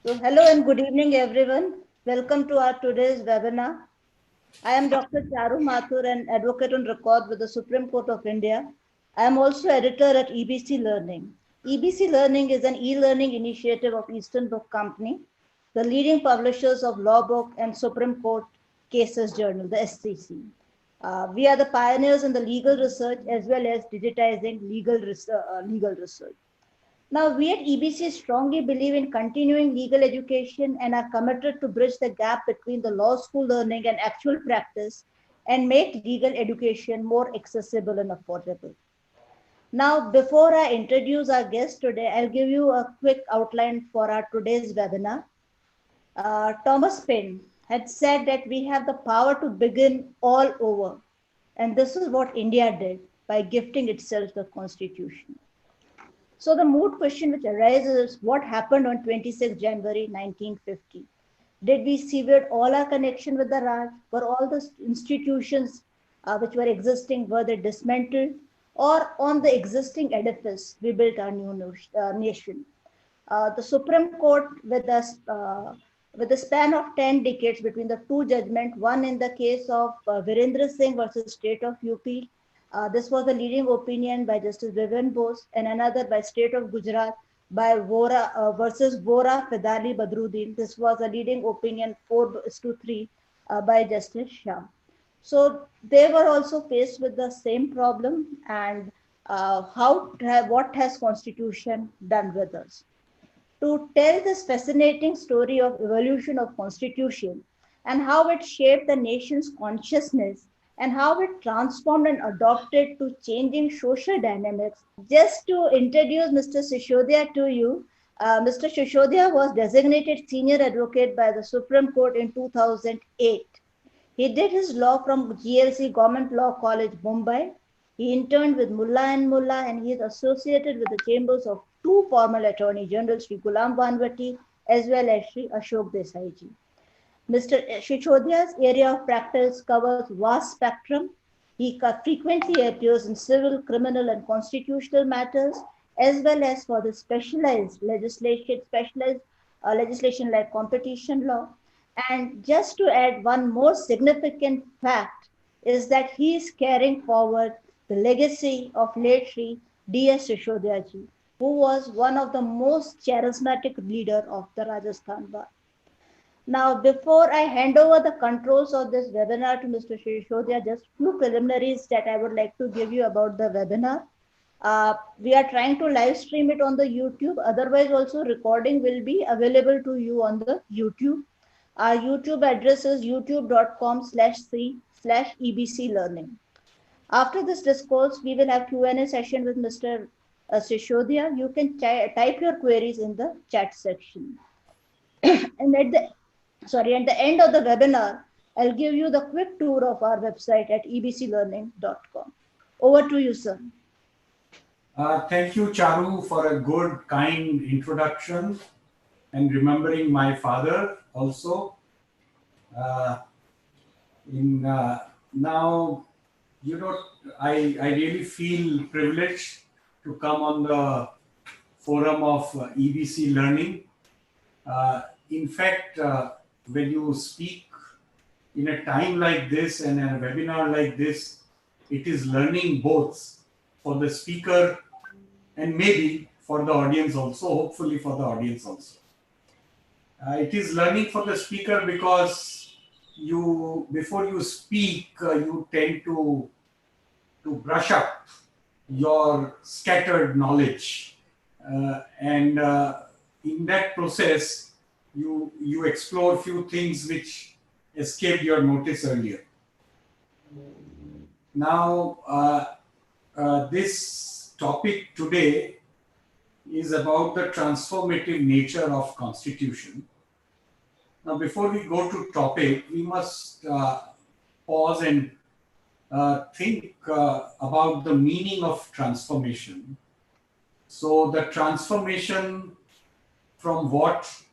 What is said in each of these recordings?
Hello and good evening, everyone. Welcome to our today's webinar. I am Dr. Charu Mathur, an advocate on record with the Supreme Court of India. I am also editor at EBC Learning. EBC Learning is an e-learning initiative of Eastern Book Company, the leading publishers of Law Book and Supreme Court Cases Journal, the SCC. We are the pioneers in the legal research as well as digitizing legal research. Now, we at EBC strongly believe in continuing legal education and are committed to bridge the gap between the law school learning and actual practice and make legal education more accessible and affordable. Now, before I introduce our guest today, I'll give you a quick outline for our today's webinar. Thomas Paine had said that we have the power to begin all over, and this is what India did by gifting itself the Constitution. So the moot question which arises is what happened on 26 January 1950? Did we sever all our connection with the Raj? Were all the institutions which were existing, were they dismantled? Or on the existing edifice, we built our new nation? The Supreme Court, with a span of 10 decades between the two judgments, one in the case of Virendra Singh versus State of UP, this was the leading opinion by Justice Vivian Bose, and another by State of Gujarat by Vora versus Vora Fidali Badruddin. This was a leading opinion 4-3 by Justice Shah. So they were also faced with the same problem, and what has Constitution done with us? To tell this fascinating story of evolution of Constitution and how it shaped the nation's consciousness and how it transformed and adopted to changing social dynamics. Just to introduce Mr. Sishodia to you, Mr. Sishodia was designated senior advocate by the Supreme Court in 2008. He did his law from GLC Government Law College, Mumbai. He interned with Mullah and Mullah, and he is associated with the chambers of two former Attorney Generals, Sri Ghulam Banwati as well as Sri Ashok Desai ji. Mr. Shishodhia's area of practice covers vast spectrum. He frequently appears in civil, criminal, and constitutional matters, as well as for the specialized legislation like competition law. And just to add one more significant fact is that he is carrying forward the legacy of late Sri D.S. Sishodia ji, who was one of the most charismatic leader of the Rajasthan Bar. Now, before I hand over the controls of this webinar to Mr. Shishodia, just few preliminaries that I would like to give you about the webinar. We are trying to live stream it on the YouTube. Otherwise, also recording will be available to you on the YouTube. Our YouTube address is youtube.com/c/EBC Learning. After this discourse, we will have Q&A session with Mr. Sishodia. You can type your queries in the chat section. And at the end of the webinar, I'll give you the quick tour of our website at ebclearning.com. Over to you, sir. Thank you, Charu, for a good, kind introduction and remembering my father also. Now, I really feel privileged to come on the forum of EBC Learning. In fact, when you speak in a time like this and a webinar like this, it is learning both for the speaker and maybe for the audience also, hopefully for the audience also. It is learning for the speaker because before you speak, you tend to brush up your scattered knowledge. And in that process, you explore a few things which escaped your notice earlier. Now, this topic today is about the transformative nature of Constitution. Now, before we go to topic, we must pause and think about the meaning of transformation. So the transformation from what,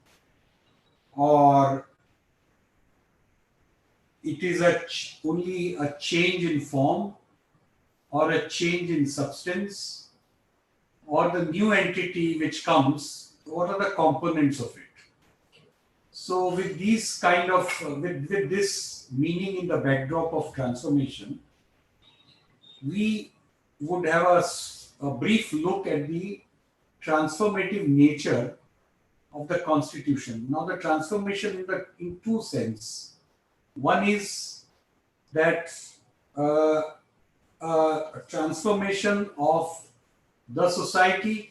or it is only a change in form or a change in substance, or the new entity which comes, what are the components of it? So with these kind of, with this meaning in the backdrop of transformation, we would have a brief look at the transformative nature of the constitution. Now the transformation in two sense. One is that uh, a transformation of the society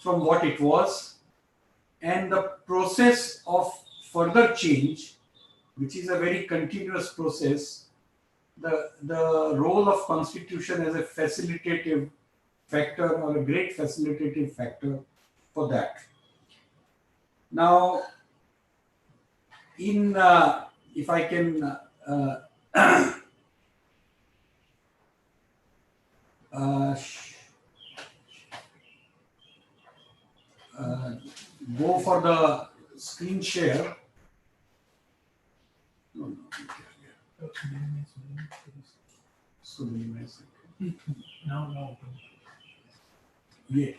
from what it was, and the process of further change, which is a very continuous process, the role of constitution as a facilitative factor or a great facilitative factor for that. Now, in if I can go for the screen share. No, no, so minimize it. No. Yeah.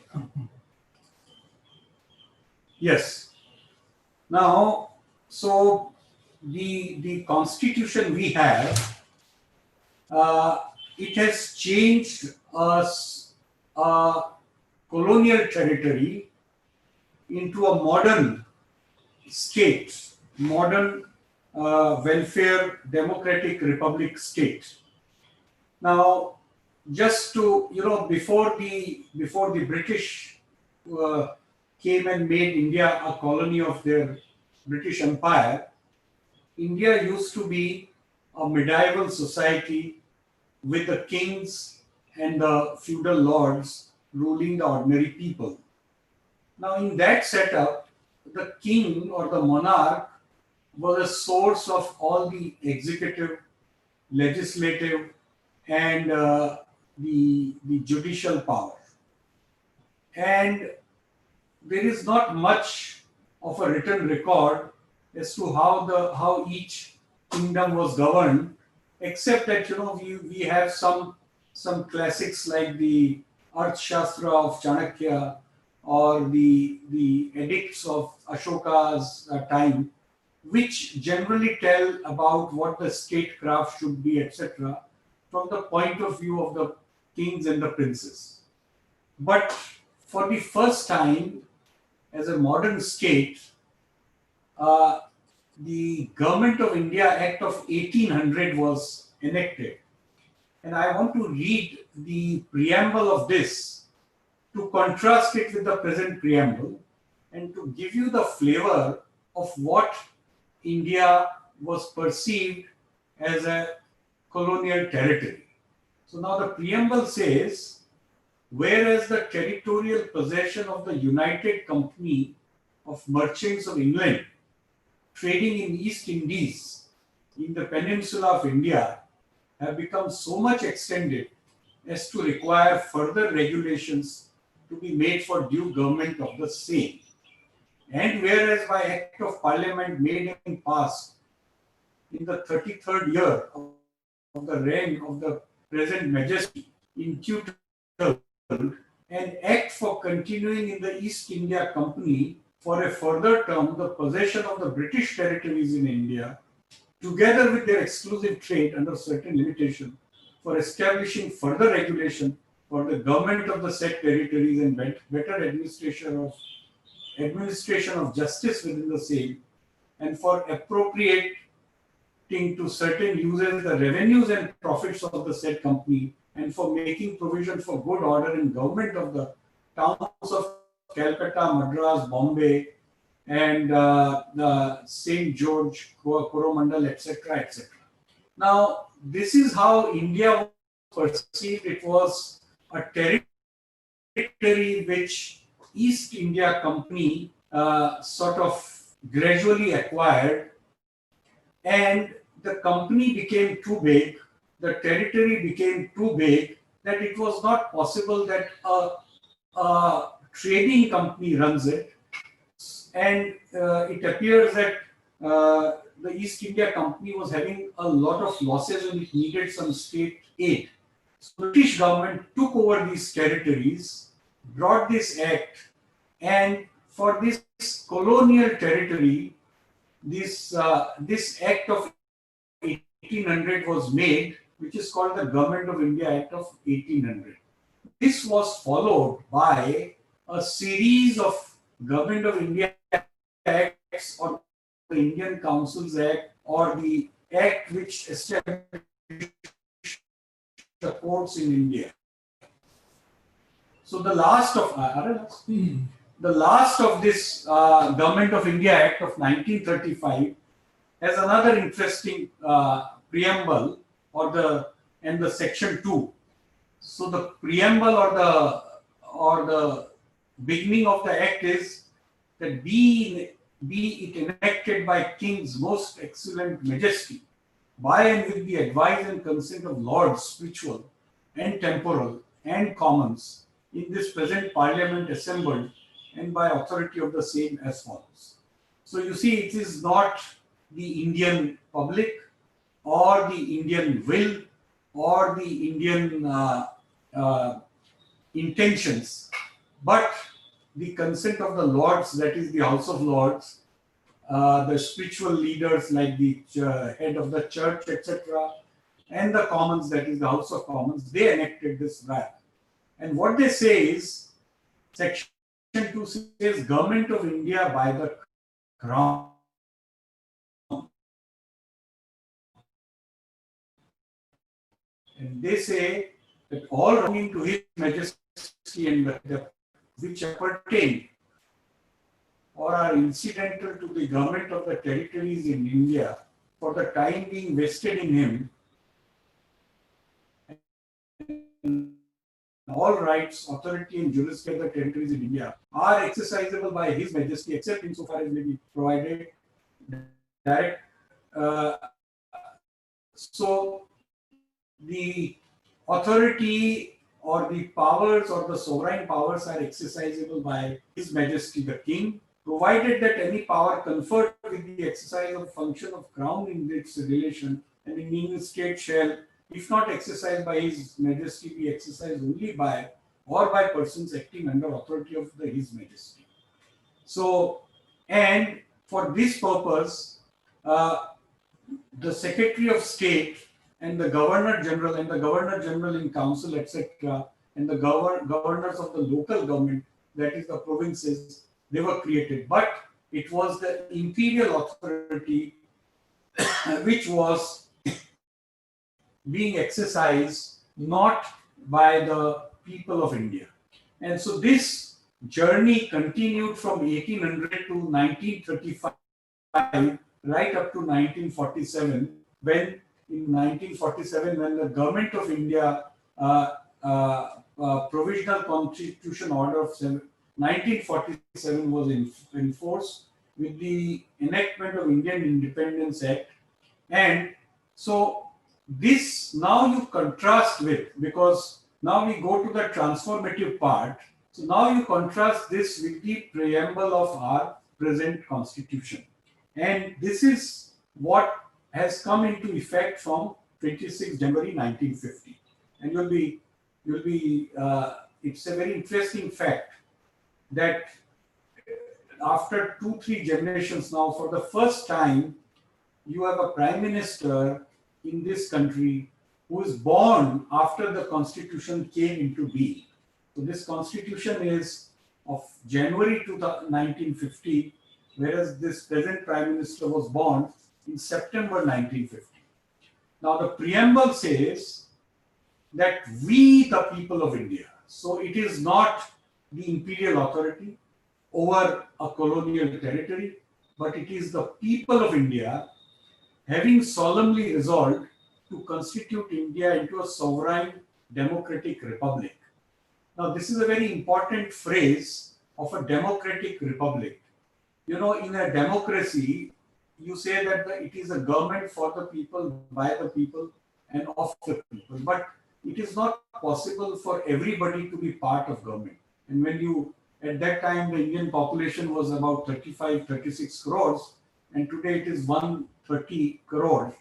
Yes. Now, so the constitution we have, it has changed us a colonial territory into a modern state, modern welfare democratic republic state. Now, just to before the British came and made India a colony of their British Empire, India used to be a medieval society with the kings and the feudal lords ruling the ordinary people. Now, in that setup, the king or the monarch was a source of all the executive, legislative, and the judicial power. And there is not much of a written record as to how each kingdom was governed, except that we have some classics like the Arthashastra of Chanakya or the edicts of Ashoka's time, which generally tell about what the statecraft should be, etc., from the point of view of the kings and the princes. But for the first time, as a modern state, the Government of India Act of 1800 was enacted. And I want to read the preamble of this to contrast it with the present preamble and to give you the flavor of what India was perceived as a colonial territory. So now the preamble says, whereas the territorial possession of the United Company of Merchants of England trading in East Indies in the peninsula of India have become so much extended as to require further regulations to be made for due government of the same. And whereas by Act of Parliament made and passed in the 33rd year of the reign of the present Majesty in Q12, an act for continuing in the East India Company for a further term the possession of the British territories in India, together with their exclusive trade under certain limitation, for establishing further regulation for the government of the said territories and better administration of justice within the same, and for appropriating to certain uses the revenues and profits of the said company, and for making provision for good order and government of the towns of Calcutta, Madras, Bombay, and the St. George, Coromandel, etc., etc. Now, this is how India was perceived. It was a territory which East India Company sort of gradually acquired, and the company became too big, the territory became too big, that it was not possible that a trading company runs it. And it appears that the East India Company was having a lot of losses and it needed some state aid. So the British government took over these territories, brought this act, and for this colonial territory, this Act of 1800 was made, which is called the Government of India Act of 1800. This was followed by a series of Government of India Acts, or the Indian Councils Act, or the Act which established the courts in India. So the last of this Government of India Act of 1935 has another interesting preamble, and the section 2. So the preamble or the beginning of the act is that be it enacted by King's most excellent majesty, by and with the advice and consent of lords spiritual and temporal and commons in this present parliament assembled, and by authority of the same, as follows. So you see, it is not the Indian public or the Indian will or the Indian intentions, but the consent of the lords, that is the House of Lords, the spiritual leaders like the head of the church, etc., and the commons, that is the House of Commons. They enacted this right. And what they say is, section 2 says, Government of India by the Crown. And they say that all belonging to His Majesty and which appertain or are incidental to the government of the territories in India for the time being vested in him, and all rights, authority, and jurisdiction of the territories in India are exercisable by His Majesty, except insofar as may be provided direct. So the authority or the powers or the sovereign powers are exercisable by His Majesty the King, provided that any power conferred with the exercise of function of crown in its relation and in Indian state shall, if not exercised by His Majesty, be exercised only by or by persons acting under authority of His Majesty. So, and for this purpose, the Secretary of State and the Governor General and the Governor General in Council, etc., and the governors of the local government, that is the provinces, they were created. But it was the imperial authority which was being exercised not by the people of India. And so this journey continued from 1800 to 1935, right up to 1947, when in 1947, when the Government of India Provisional Constitution Order of 1947 was enforced with the enactment of Indian Independence Act. And so this now you contrast with, because now we go to the transformative part. So now you contrast this with the preamble of our present constitution. And this is what has come into effect from 26 January 1950. And it's a very interesting fact that after 2-3 generations now, for the first time, you have a prime minister in this country who is born after the constitution came into being. So this constitution is of January 1950, whereas this present prime minister was born in September 1950. Now the preamble says that we, the people of India, so it is not the imperial authority over a colonial territory, but it is the people of India having solemnly resolved to constitute India into a sovereign democratic republic. Now this is a very important phrase of a democratic republic. You know, in a democracy, you say that it is a government for the people, by the people, and of the people. But it is not possible for everybody to be part of government. And when you, at that time, the Indian population was about 35-36 crores, and today it is 130 crores.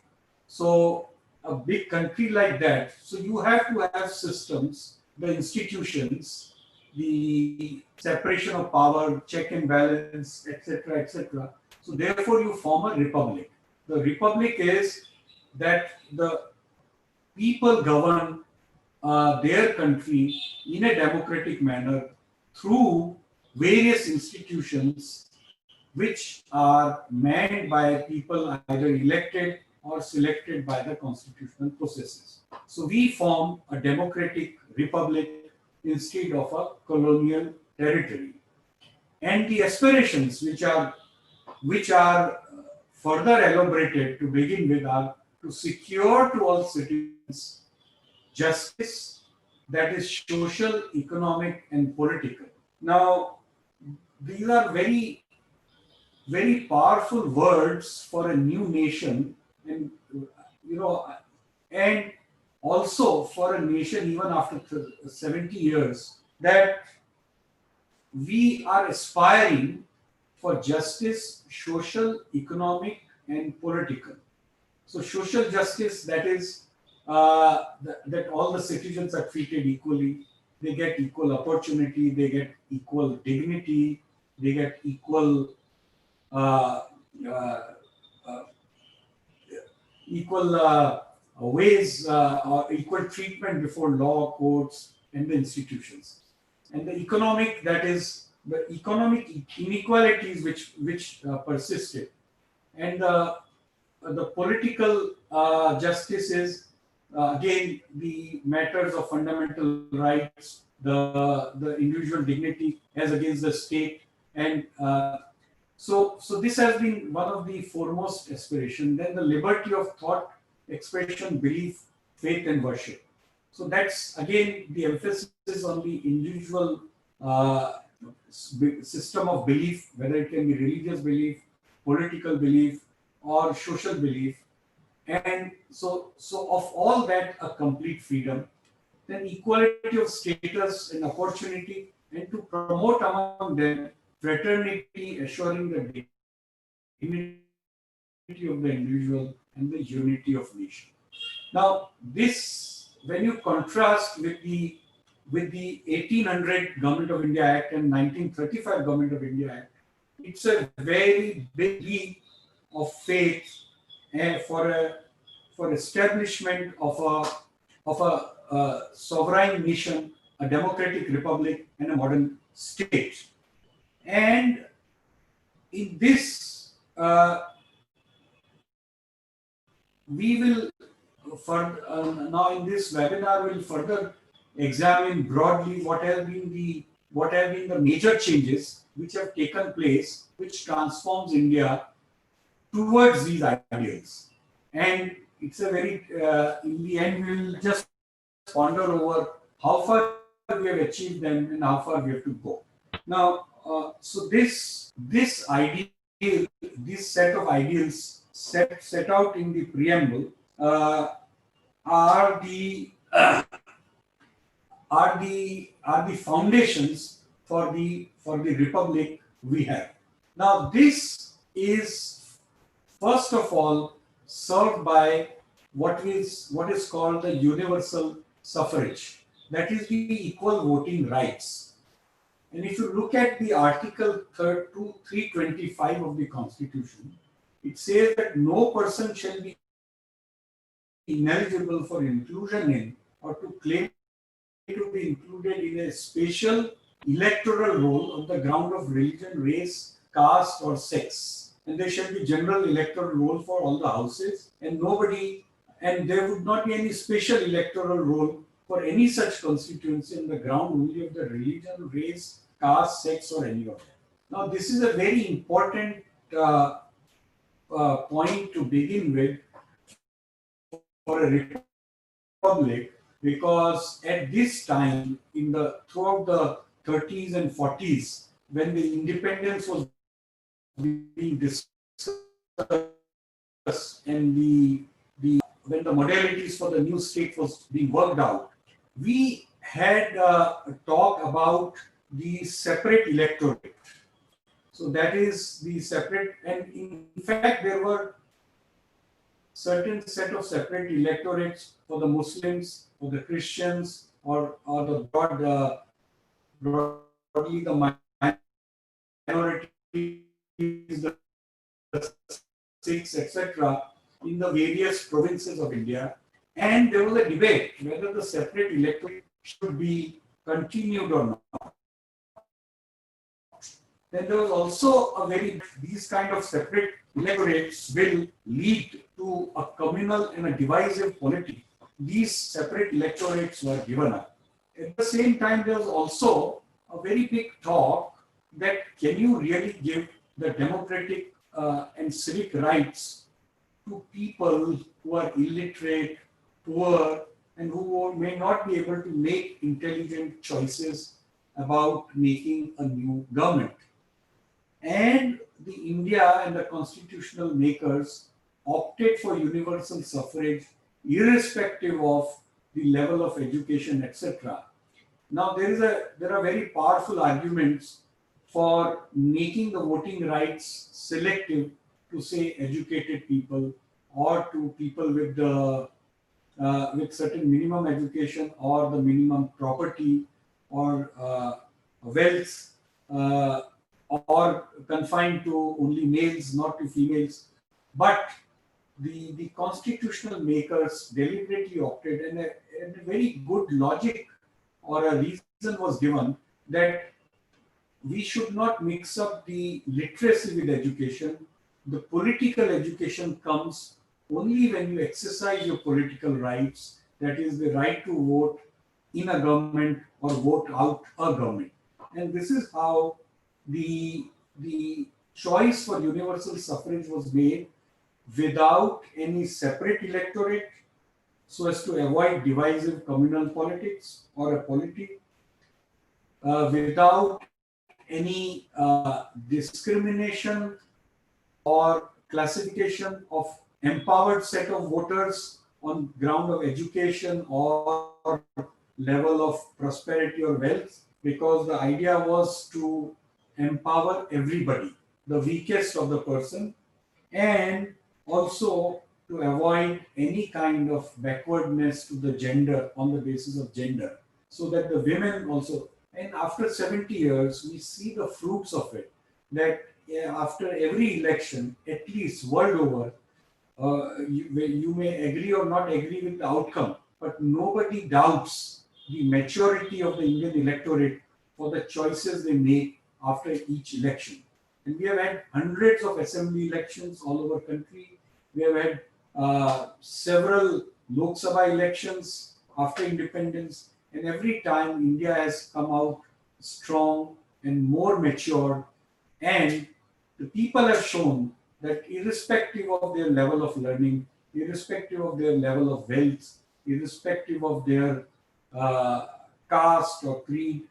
So a big country like that, so you have to have systems, the institutions, the separation of power, check and balance, etc., etc. So therefore you form a republic. The republic is that the people govern their country in a democratic manner through various institutions which are manned by people either elected or selected by the constitutional processes. So we form a democratic republic instead of a colonial territory. And the aspirations which are further elaborated to begin with are to secure to all citizens justice that is social, economic, and political. Now, these are very powerful words for a new nation, and you know, and also for a nation even after 70 years, that we are aspiring for justice, social, economic, and political. So, social justice, that is that all the citizens are treated equally, they get equal opportunity, they get equal dignity, they get equal uh, uh, uh, equal ways or equal treatment before law, courts, and the institutions. And the economic, that is the economic inequalities which persisted, and the political justice is again the matters of fundamental rights, the individual dignity as against the state, and so this has been one of the foremost aspiration. Then the liberty of thought, expression, belief, faith, and worship. So that's again the emphasis on the individual system of belief, whether it can be religious belief, political belief, or social belief. And so of all that, a complete freedom, then equality of status and opportunity, and to promote among them fraternity, assuring the dignity of the individual and the unity of nation. Now, this, when you contrast with the 1800 Government of India Act and 1935 Government of India Act, it's a very big leap of faith for establishment of a sovereign nation, a democratic republic, and a modern state. And in this, we will further now in this webinar will further examine broadly what have been the major changes which have taken place, which transforms India towards these ideals. And it's a very in the end we will just ponder over how far we have achieved them and how far we have to go. Now, so this ideal, this set of ideals set out in the preamble are the are the foundations for the republic we have. Now, this is first of all served by what is called the universal suffrage, that is the equal voting rights. And if you look at the Article 325 of the Constitution, it says that no person shall be ineligible for inclusion in or to claim to be included in a special electoral roll on the ground of religion, race, caste, or sex. And there shall be general electoral roll for all the houses, and there would not be any special electoral roll for any such constituency on the ground only of the religion, race, caste, sex, or any of that. Now, this is a very important point to begin with for a republic, because at this time, throughout the 30s and 40s, when the independence was being discussed and when the modalities for the new state was being worked out, we had a talk about the separate electorate. So that is the separate, and in fact there were certain set of separate electorates for the Muslims, for the Christians, or the broadly the minorities, the Sikhs, etc., in the various provinces of India. And there was a debate whether the separate electorate should be continued or not. Then there was also a these kind of separate electorates will lead to a communal and a divisive polity. These separate electorates were given up. At the same time, there was also a very big talk that can you really give the democratic and civic rights to people who are illiterate, poor, and who may not be able to make intelligent choices about making a new government. And the India and the constitutional makers opted for universal suffrage irrespective of the level of education, etc. Now there are very powerful arguments for making the voting rights selective to say educated people or to people with certain minimum education or the minimum property or wealth, or confined to only males, not to females. But the constitutional makers deliberately opted, and a very good logic or a reason was given that we should not mix up the literacy with education. The political education comes only when you exercise your political rights, that is, the right to vote in a government or vote out a government. And this is how the choice for universal suffrage was made without any separate electorate so as to avoid divisive communal politics or a polity, without any discrimination or classification of empowered set of voters on ground of education or level of prosperity or wealth, because the idea was to empower everybody, the weakest of the person, and also to avoid any kind of backwardness to the gender on the basis of gender, so that the women also. And after 70 years, we see the fruits of it, that after every election, at least world over, you may agree or not agree with the outcome, but nobody doubts the maturity of the Indian electorate for the choices they make after each election. And we have had hundreds of assembly elections all over country. We have had several Lok Sabha elections after independence, and every time India has come out strong and more matured, and the people have shown that irrespective of their level of learning, irrespective of their level of wealth, irrespective of their caste or creed,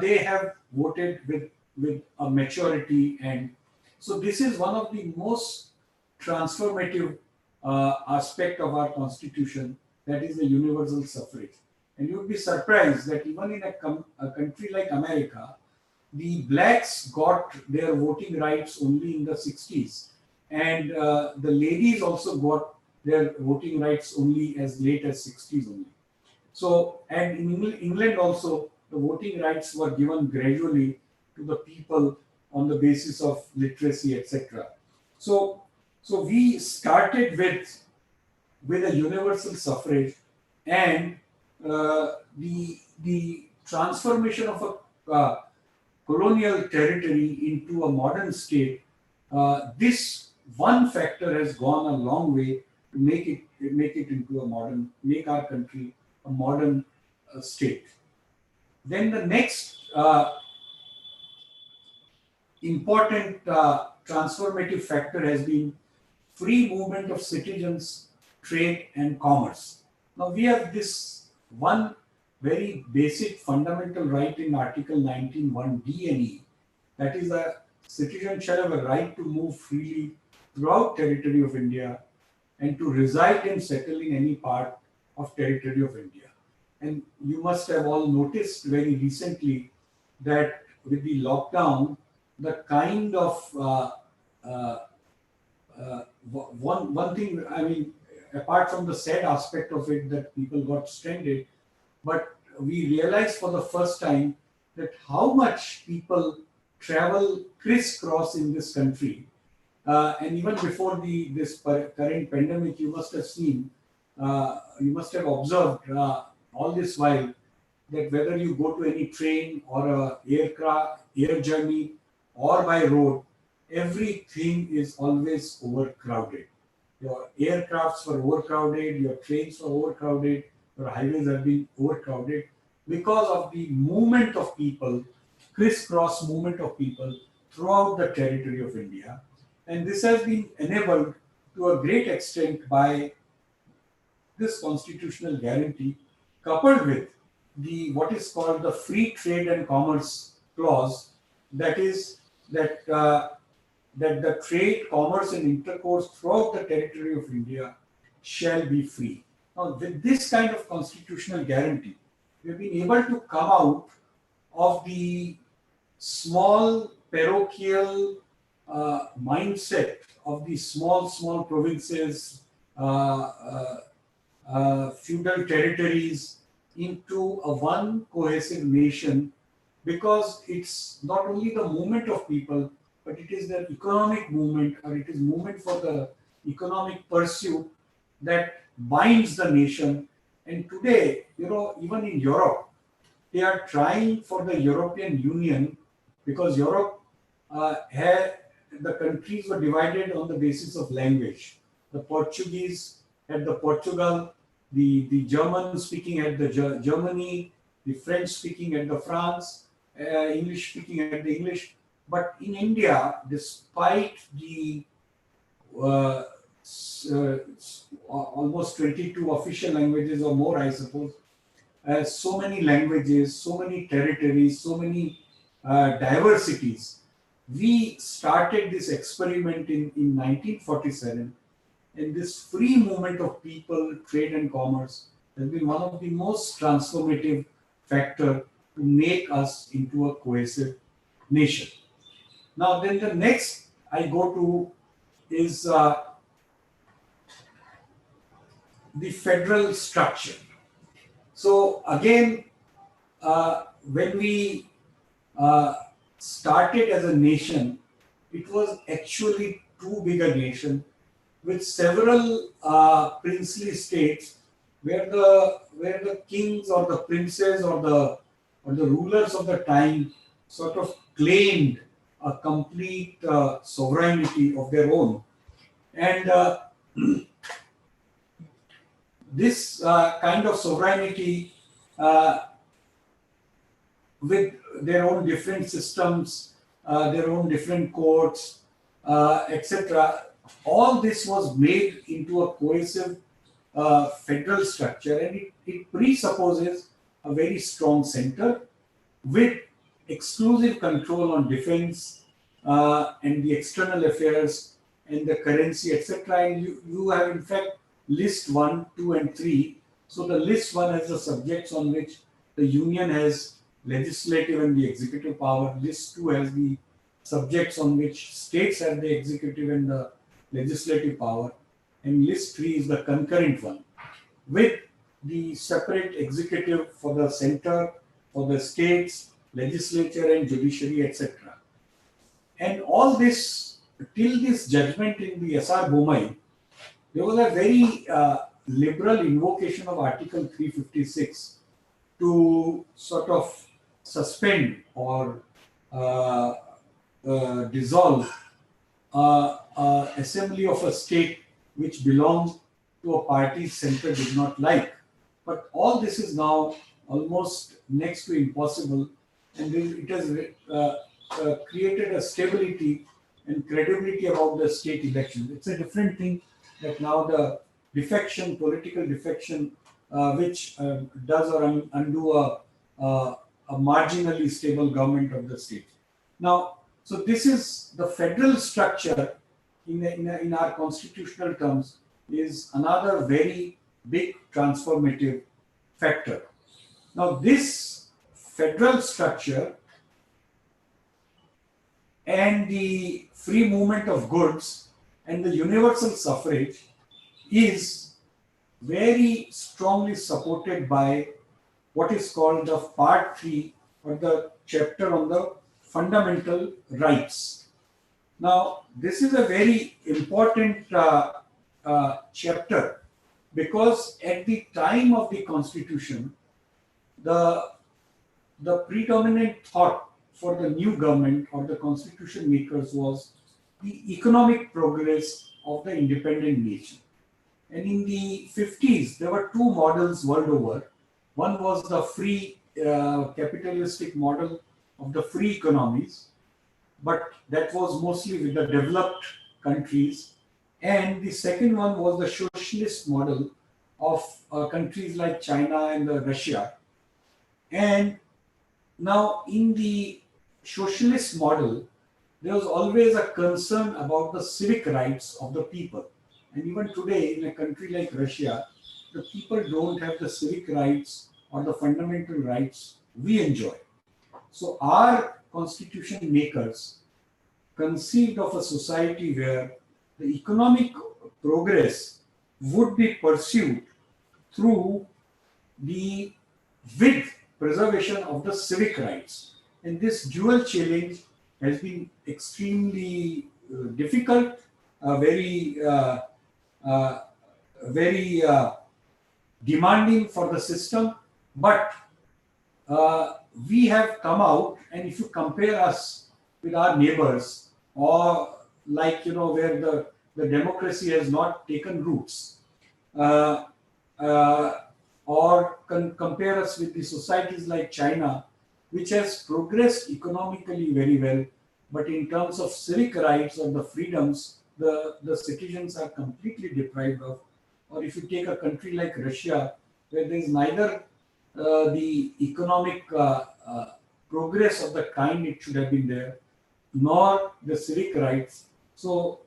they have voted with a maturity. And so this is one of the most transformative aspect of our constitution, that is the universal suffrage. And you would be surprised that even in a country like America, the blacks got their voting rights only in the 60s, and the ladies also got their voting rights only as late as 60s only. So, and in England also, the voting rights were given gradually to the people on the basis of literacy, etc. So we started with a universal suffrage, and the transformation of a colonial territory into a modern state. This one factor has gone a long way to make it into a make our country a modern state. Then the next important transformative factor has been free movement of citizens, trade, and commerce. Now we have this one very basic fundamental right in Article 19(1)(d) and (e), that is, a citizen shall have a right to move freely throughout territory of India and to reside and settle in any part of territory of India. And you must have all noticed very recently that with the lockdown, the kind of one thing, I mean, apart from the sad aspect of it that people got stranded, but we realized for the first time that how much people travel crisscross in this country, And even before this current pandemic, you must have seen, you must have observed all this while that whether you go to any train or a aircraft, air journey, or by road, everything is always overcrowded. Your aircrafts were overcrowded, your trains were overcrowded, your highways have been overcrowded because of the movement of people, crisscross movement of people throughout the territory of India. And this has been enabled to a great extent by this constitutional guarantee, coupled with the what is called the free trade and commerce clause, that is that the trade, commerce, and intercourse throughout the territory of India shall be free. Now, with this kind of constitutional guarantee, we have been able to come out of the small parochial mindset of the small provinces, feudal territories into a one cohesive nation, because it's not only the movement of people, but it is the economic movement, or it is movement for the economic pursuit that binds the nation. And today, even in Europe, they are trying for the European Union, because Europe had the countries were divided on the basis of language. The Portuguese had the Portugal, the German speaking had the Germany, the French speaking had the France, English speaking had the English. But in India, despite the uh, almost 22 official languages or more, I suppose, so many languages, so many territories, so many diversities. We started this experiment in 1947, and this free movement of people, trade, and commerce has been one of the most transformative factor to make us into a cohesive nation. Now, then the next I go to is the federal structure. So again, when we started as a nation, it was actually too big a nation with several princely states where the kings or the princes or the rulers of the time sort of claimed a complete sovereignty of their own. And this kind of sovereignty, with their own different systems, their own different courts, etc. All this was made into a cohesive federal structure, and it presupposes a very strong center with exclusive control on defense and the external affairs and the currency, etc. And you have in fact list 1, 2, and 3. So the list 1 has the subjects on which the union has legislative and the executive power. List 2 has the subjects on which states have the executive and the legislative power. And list 3 is the concurrent one, with the separate executive for the center, for the states, legislature and judiciary, etc. And all this, till this judgment in the S.R. Bomai, there was a very liberal invocation of Article 356 to sort of suspend or dissolve assembly of a state which belonged to a party center did not like. But all this is now almost next to impossible, and it has created a stability and credibility about the state elections. It's a different thing that now the defection, political defection, which does or undo a marginally stable government of the state. Now, so this is the federal structure in our constitutional terms is another very big transformative factor. Now, this federal structure and the free movement of goods and the universal suffrage is very strongly supported by what is called the Part 3 or the chapter on the fundamental rights. Now, this is a very important chapter because at the time of the constitution, the predominant thought for the new government or the constitution makers was the economic progress of the independent nation. And in the 50s, there were two models world over. One was the free capitalistic model of the free economies, but that was mostly with the developed countries. And the second one was the socialist model of countries like China and Russia. And now, in the socialist model, there was always a concern about the civic rights of the people. And even today, in a country like Russia, the people don't have the civic rights or the fundamental rights we enjoy. So, our constitution makers conceived of a society where the economic progress would be pursued through the with preservation of the civic rights. And this dual challenge has been extremely difficult, very, uh, very demanding for the system. But we have come out, and if you compare us with our neighbors, or like where the democracy has not taken roots, uh, uh, or compare us with the societies like China, which has progressed economically very well, but in terms of civic rights or the freedoms, the citizens are completely deprived of. Or if you take a country like Russia, where there is neither the economic progress of the kind it should have been there, nor the civic rights. So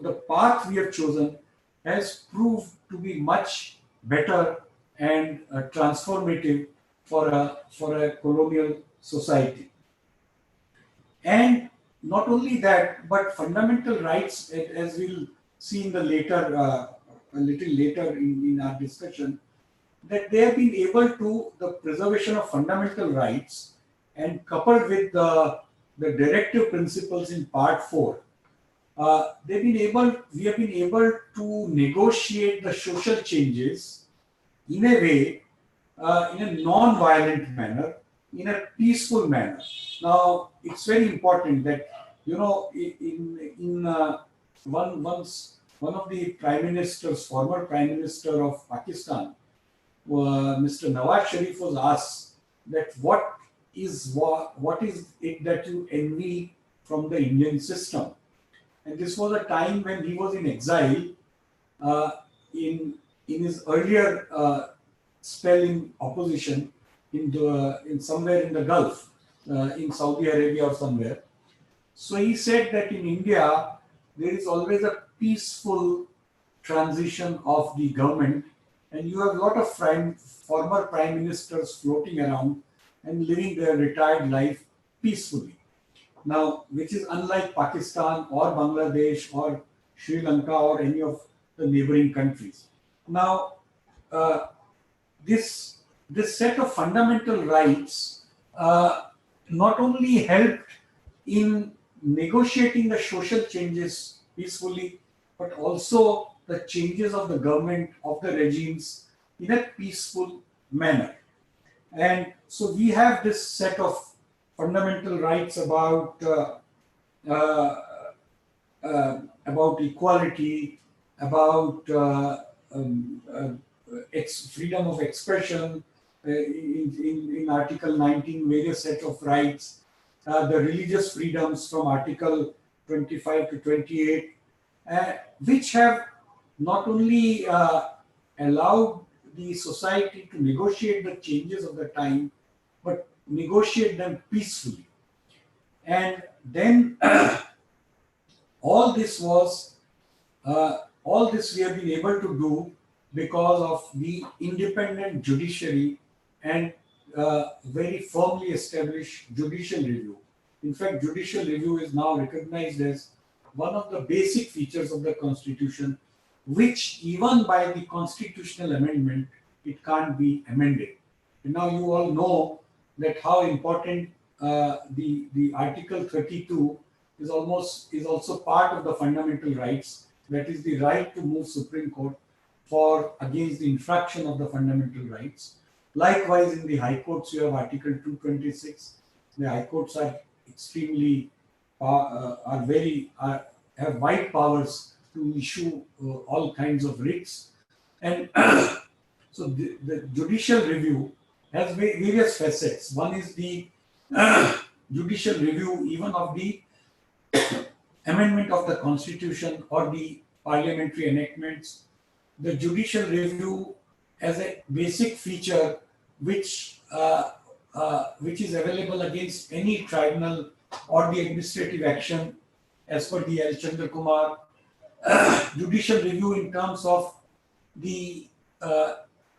the path we have chosen has proved to be much better and transformative for a colonial society. And not only that, but fundamental rights, as we'll see in the later, a little later in our discussion, that they have been able to the preservation of fundamental rights and coupled with the directive principles in part 4, we have been able to negotiate the social changes in a way, in a non-violent manner, in a peaceful manner. Now, it's very important that one of the prime ministers, former prime minister of Pakistan, Mr. Nawaz Sharif was asked that what is it that you envy from the Indian system, and this was a time when he was in exile uh, in his earlier spell in opposition in somewhere in the Gulf, in Saudi Arabia or somewhere. So he said that in India there is always a peaceful transition of the government, and you have a lot of former prime ministers floating around and living their retired life peacefully. Now, which is unlike Pakistan or Bangladesh or Sri Lanka or any of the neighboring countries. Now, uh, this this set of fundamental rights not only helped in negotiating the social changes peacefully, but also the changes of the government of the regimes in a peaceful manner. And so we have this set of fundamental rights uh, about equality, about freedom of expression in Article 19, various set of rights, the religious freedoms from Article 25 to 28, which have not only allowed the society to negotiate the changes of the time, but negotiate them peacefully. And then all this was all this we have been able to do because of the independent judiciary and very firmly established judicial review. In fact, judicial review is now recognized as one of the basic features of the constitution, which even by the constitutional amendment, it can't be amended. And now you all know that how important the Article 32 is also part of the fundamental rights. That is the right to move Supreme Court for against the infraction of the fundamental rights. Likewise, in the High Courts, you have Article 226. The High Courts are extremely have wide powers to issue all kinds of writs, and so the judicial review has various facets. One is the judicial review even of the amendment of the constitution or the parliamentary enactments. The judicial review as a basic feature which is available against any tribunal or the administrative action as per the L. Chandra Kumar. Judicial review in terms of the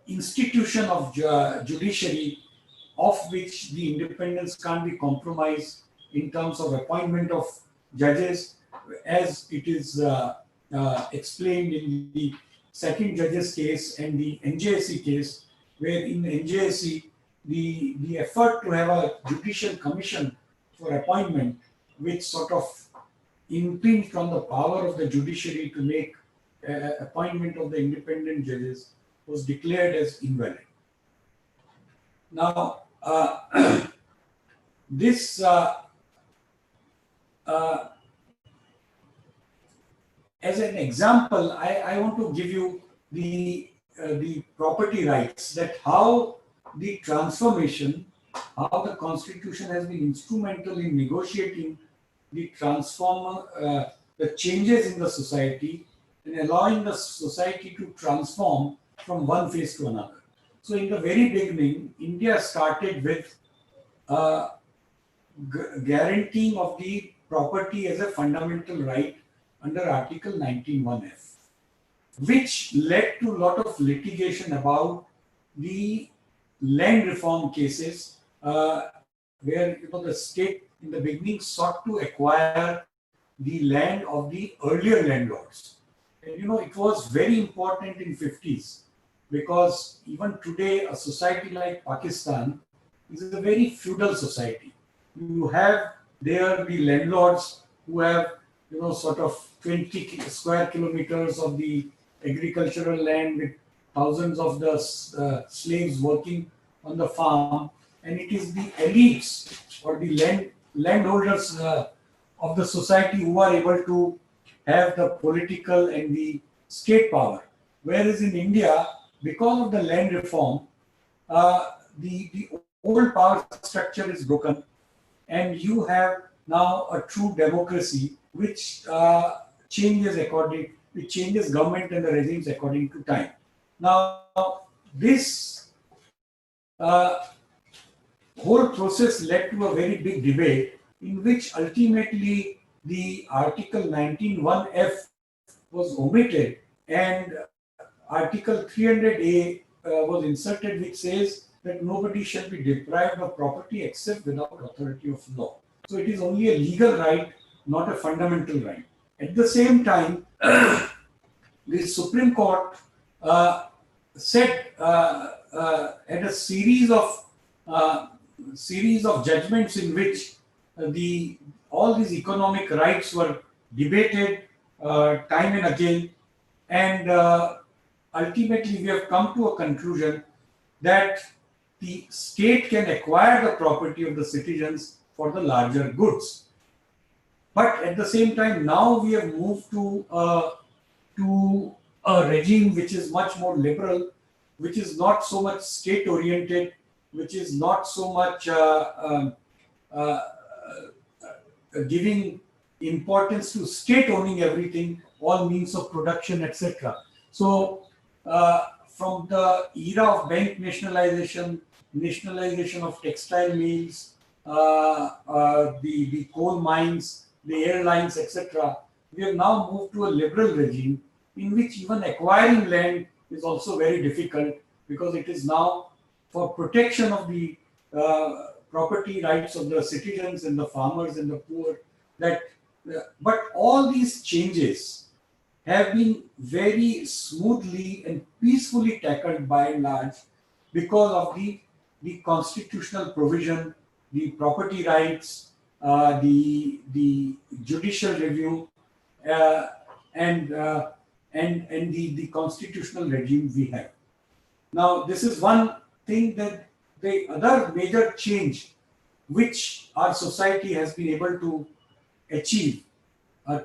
institution of judiciary, of which the independence can't be compromised in terms of appointment of judges, as it is explained in the second judge's case and the NJSC case, where in NJSC the effort to have a judicial commission for appointment, which sort of impinged on the power of the judiciary to make appointment of the independent judges, was declared as invalid. Now, this as an example, I want to give you the property rights, that how the transformation, how the constitution has been instrumental in negotiating the the changes in the society and allowing the society to transform from one phase to another. So in the very beginning, India started with guaranteeing of the property as a fundamental right under Article 19(1)(f), which led to a lot of litigation about the land reform cases, where the state in the beginning sought to acquire the land of the earlier landlords. And it was very important in 50s, because even today a society like Pakistan is a very feudal society. You have there the landlords who have sort of 20 square kilometers of the agricultural land with thousands of the slaves working on the farm, and it is the elites or the landholders of the society who are able to have the political and the state power. Whereas in India, because of the land reform, the old power structure is broken, and you have now a true democracy which changes government and the regimes according to time. Now, this whole process led to a very big debate, in which ultimately the Article 19(1)(f) was omitted, and Article 300A was inserted, which says that nobody shall be deprived of property except without authority of law. So it is only a legal right, not a fundamental right. At the same time, the Supreme Court said had a series of judgments in which all these economic rights were debated time and again, and ultimately we have come to a conclusion that the state can acquire the property of the citizens for the larger goods. But at the same time, now we have moved to a regime which is much more liberal, which is not so much state oriented, which is not so much giving importance to state owning everything, all means of production, etc. So from the era of bank nationalization of textile mills, the coal mines, the airlines, etc., we have now moved to a liberal regime in which even acquiring land is also very difficult, because it is now for protection of the property rights of the citizens and the farmers and the poor. But all these changes have been very smoothly and peacefully tackled by and large, because of the constitutional provision, the property rights, the judicial review, uh, and the constitutional regime we have. Now, this is one thing. That the other major change which our society has been able to achieve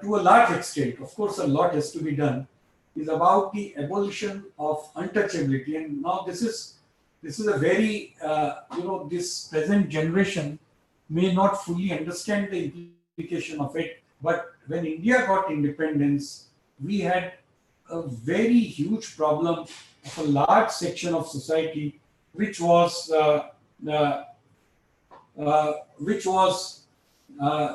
to a large extent, of course, a lot has to be done, is about the abolition of untouchability. And now this is a very this present generation may not fully understand the implication of it. But when India got independence, we had a very huge problem of a large section of society which was uh, which was uh,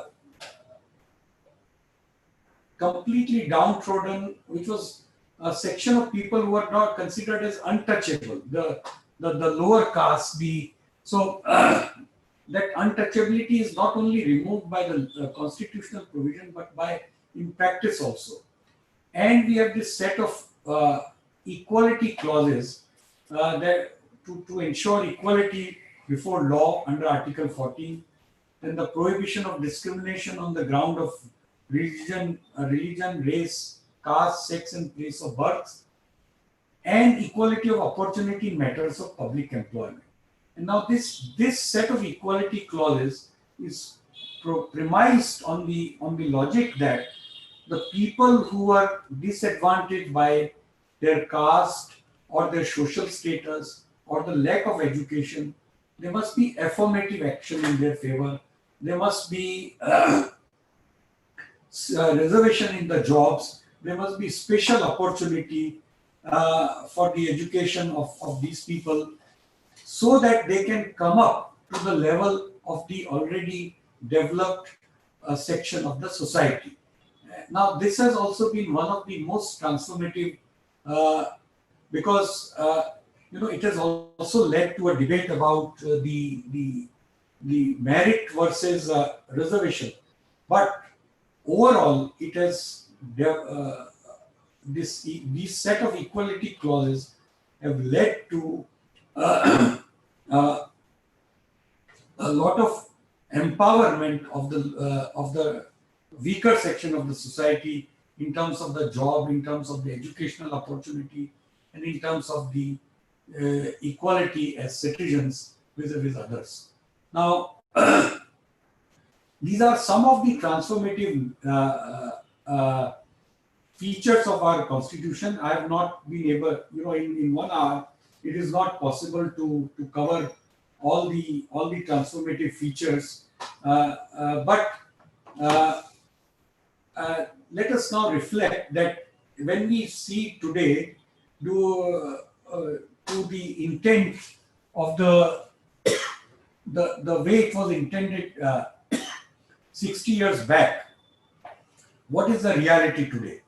completely downtrodden, which was a section of people who were not considered as untouchable, the lower caste. That untouchability is not only removed by the constitutional provision, but by in practice also. And we have this set of equality clauses that to ensure equality before law under Article 14, then the prohibition of discrimination on the ground of religion, race, caste, sex, and place of birth, and equality of opportunity in matters of public employment. And now this set of equality clauses is premised on the logic that the people who are disadvantaged by their caste or their social status or the lack of education, there must be affirmative action in their favor. There must be reservation in the jobs. There must be special opportunity for the education of these people, so that they can come up to the level of the already developed section of the society. Now, this has also been one of the most transformative, because it has also led to a debate about the merit versus reservation. But overall, it has these set of equality clauses have led to a lot of empowerment of the weaker section of the society in terms of the job, in terms of the educational opportunity, and in terms of the equality as citizens vis-a-vis others. Now, these are some of the transformative features of our constitution. I have not been able, in 1 hour, it is not possible to cover all the transformative features. But let us now reflect that when we see today to the intent of the way it was intended 60 years back, what is the reality today?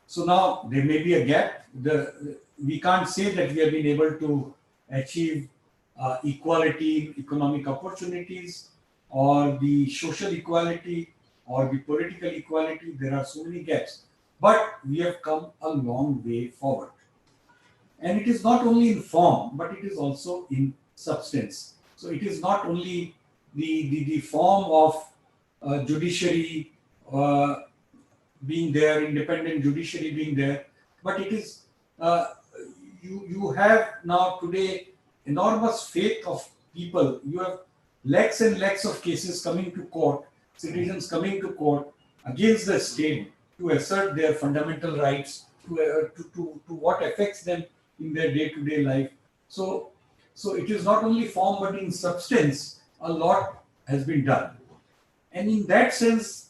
So now there may be a gap. We can't say that we have been able to achieve equality, economic opportunities, or the social equality, or the political equality. There are so many gaps, but we have come a long way forward. And it is not only in form, but it is also in substance. So it is not only the form of judiciary being there, independent judiciary being there, but it is you have now today enormous faith of people. You have lakhs and lakhs of cases coming to court, citizens coming to court against the state to assert their fundamental rights, to what affects them in their day-to-day life. So it is not only form, but in substance, a lot has been done. And in that sense,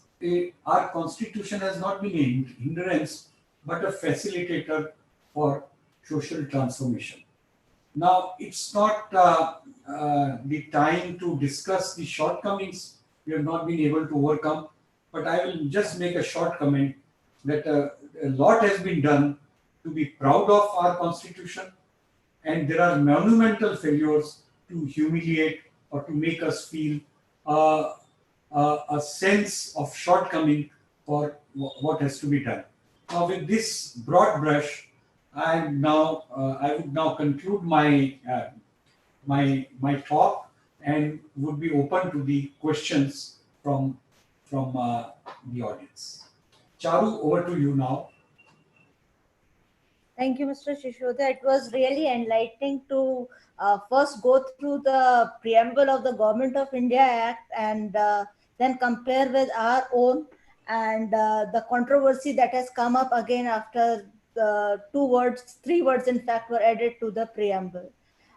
our constitution has not been a hindrance, but a facilitator for social transformation. Now, it's not the time to discuss the shortcomings we have not been able to overcome, but I will just make a short comment that a lot has been done to be proud of our constitution, and there are monumental failures to humiliate or to make us feel a sense of shortcoming for what has to be done. Now, with this broad brush, I would now conclude my talk and would be open to the questions from the audience. Charu, over to you now. Thank you, Mr. Shishodhya. It was really enlightening to first go through the preamble of the Government of India Act and then compare with our own, and the controversy that has come up again after the three words in fact were added to the preamble.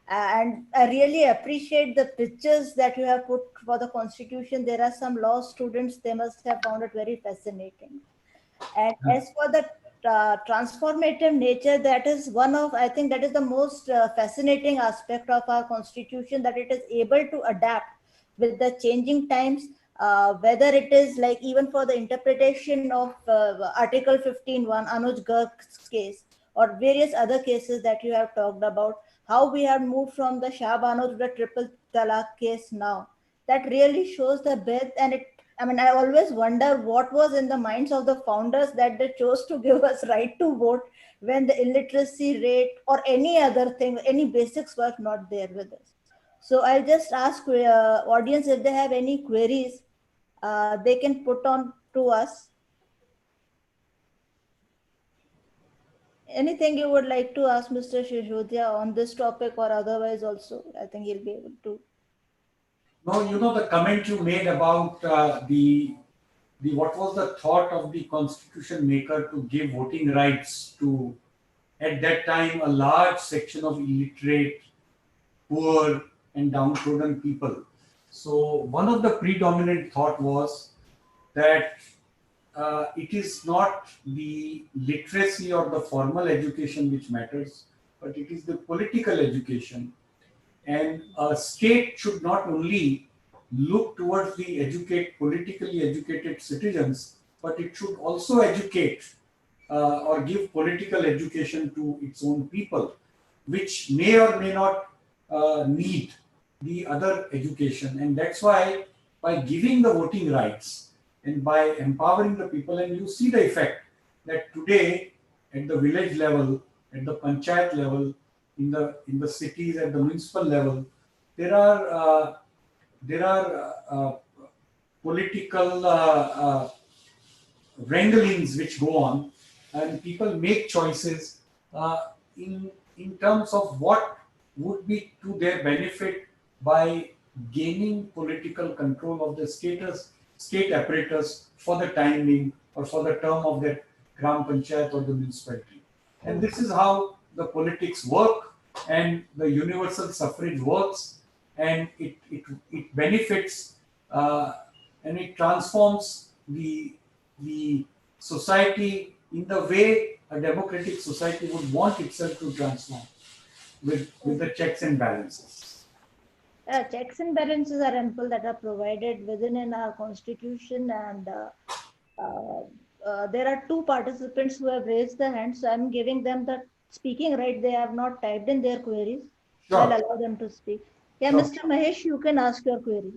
And I really appreciate the pictures that you have put for the Constitution. There are some law students, they must have found it very fascinating. And as for the transformative nature, that is one of, I think that is the most fascinating aspect of our constitution, that it is able to adapt with the changing times, whether it is like even for the interpretation of Article 15.1, Anuj Garg's case, or various other cases that you have talked about, how we have moved from the Shah Bano to the triple talaq case now. That really shows the breadth, and it, I mean, I always wonder what was in the minds of the founders that they chose to give us right to vote when the illiteracy rate or any other thing, any basics were not there with us. So I'll just ask audience if they have any queries, they can put on to us. Anything you would like to ask Mr. Shishodhya on this topic or otherwise also, I think he'll be able to. No, you know the comment you made about the what was the thought of the constitution maker to give voting rights to, at that time, a large section of illiterate, poor and downtrodden people. So one of the predominant thought was that it is not the literacy or the formal education which matters, but it is the political education. And a state should not only look towards the politically educated citizens, but it should also educate or give political education to its own people, which may or may not need the other education. And that's why by giving the voting rights and by empowering the people, and you see the effect that today at the village level, at the panchayat level, in the cities, at the municipal level, there are political wranglings which go on, and people make choices in terms of what would be to their benefit by gaining political control of the state apparatus for the time being or for the term of that gram panchayat or the municipality. And this is how the politics work, and the universal suffrage works, and it benefits and it transforms the society in the way a democratic society would want itself to transform, with the checks and balances. Checks and balances are ample that are provided within in our constitution, and there are two participants who have raised their hands, so I'm giving them the speaking right. They have not typed in their queries. So I'll allow them to speak. Yeah, Sure. Mr. Mahesh, you can ask your query.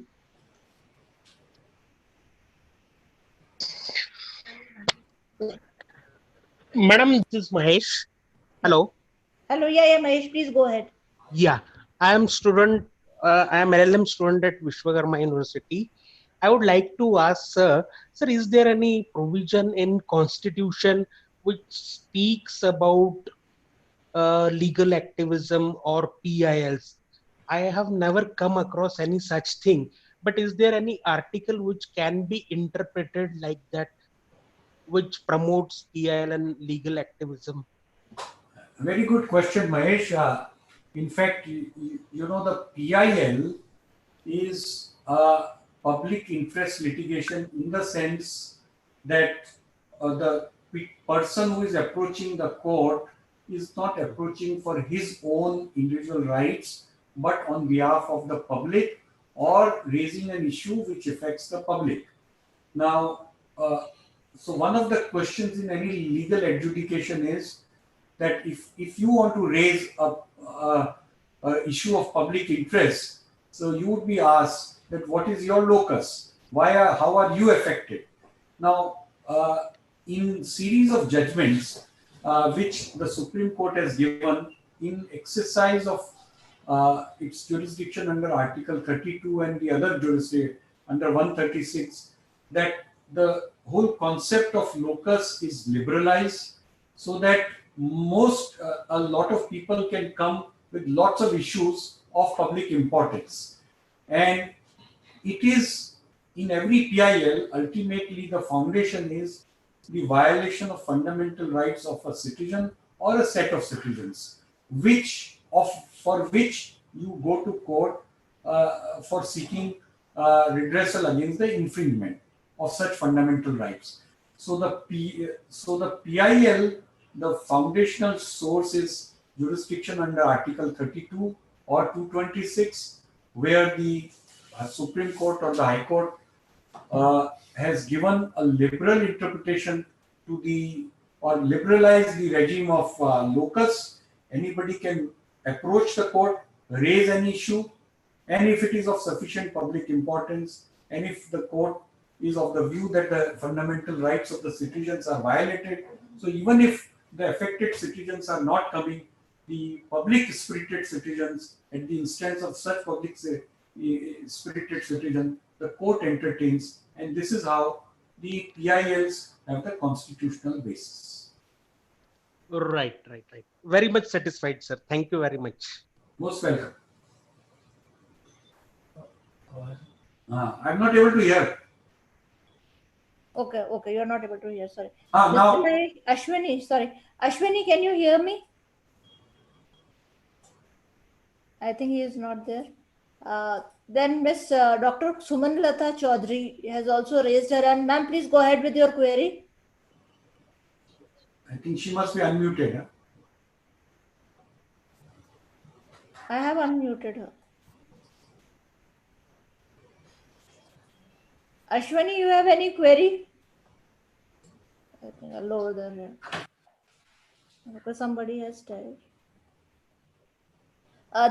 Madam, this is Mahesh. Hello. Hello, yeah, Mahesh, please go ahead. Yeah, I am student. I am LLM student at Vishwakarma University. I would like to ask, sir, is there any provision in Constitution which speaks about legal activism or PILs? I have never come across any such thing. But is there any article which can be interpreted like that, which promotes PIL and legal activism? Very good question, Mahesh. In fact, you know, the PIL is public interest litigation in the sense that the person who is approaching the court is not approaching for his own individual rights, but on behalf of the public, or raising an issue which affects the public. Now, so one of the questions in any legal adjudication is that if you want to raise a issue of public interest, so you would be asked that what is your locus? How are you affected? Now, in series of judgments which the Supreme Court has given in exercise of its jurisdiction under Article 32 and the other under 136 that the whole concept of locus is liberalized so that a lot of people can come with lots of issues of public importance. And it is in every PIL, ultimately the foundation is the violation of fundamental rights of a citizen or a set of citizens, for which you go to court for seeking redressal against the infringement of such fundamental rights. So the PIL, the foundational source is jurisdiction under Article 32 or 226, where the Supreme Court or the High Court has given a liberal interpretation to or liberalize the regime of locus. Anybody can approach the court, raise an issue, and if it is of sufficient public importance, and if the court is of the view that the fundamental rights of the citizens are violated, so even if the affected citizens are not coming, the public spirited citizens, at the instance of such public spirited citizen, the court entertains, and this is how the PILs have the constitutional basis. Right. Very much satisfied, sir. Thank you very much. Most welcome. I'm not able to hear. Okay, you're not able to hear, sorry. Now, Ashwini, can you hear me? I think he is not there. Then Miss Dr. Sumanlata Chaudhary has also raised her hand. Ma'am, please go ahead with your query. I think she must be unmuted. Huh? I have unmuted her. Ashwini, you have any query? I think I'll lower the hand. Because somebody has typed.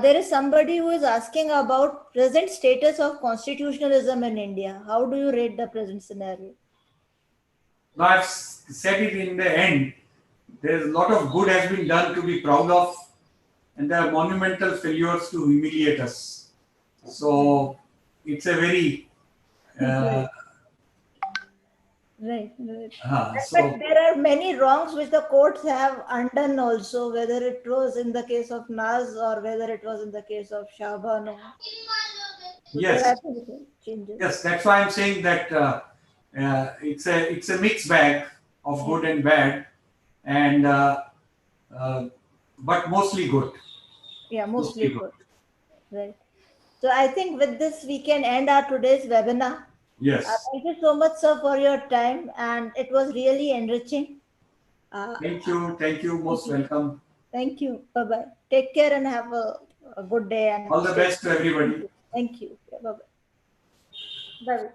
There is somebody who is asking about present status of constitutionalism in India. How do you rate the present scenario? Now, I've said it in the end. There's a lot of good has been done to be proud of, and there are monumental failures to humiliate us. So it's a very Right. so, But there are many wrongs which the courts have undone also, whether it was in the case of Naz or whether it was in the case of Shahbano. yes, Changes. yes, that's why I'm saying that it's a mixed bag of good and bad, and but mostly good. Yeah, mostly good. Right. So I think with this we can end our today's webinar. Yes. Thank you so much, sir, for your time, and it was really enriching. Thank you. Most welcome. Thank you. Bye-bye. Take care and have a good day. And all the best to everybody. Thank you. Bye-bye. Bye-bye.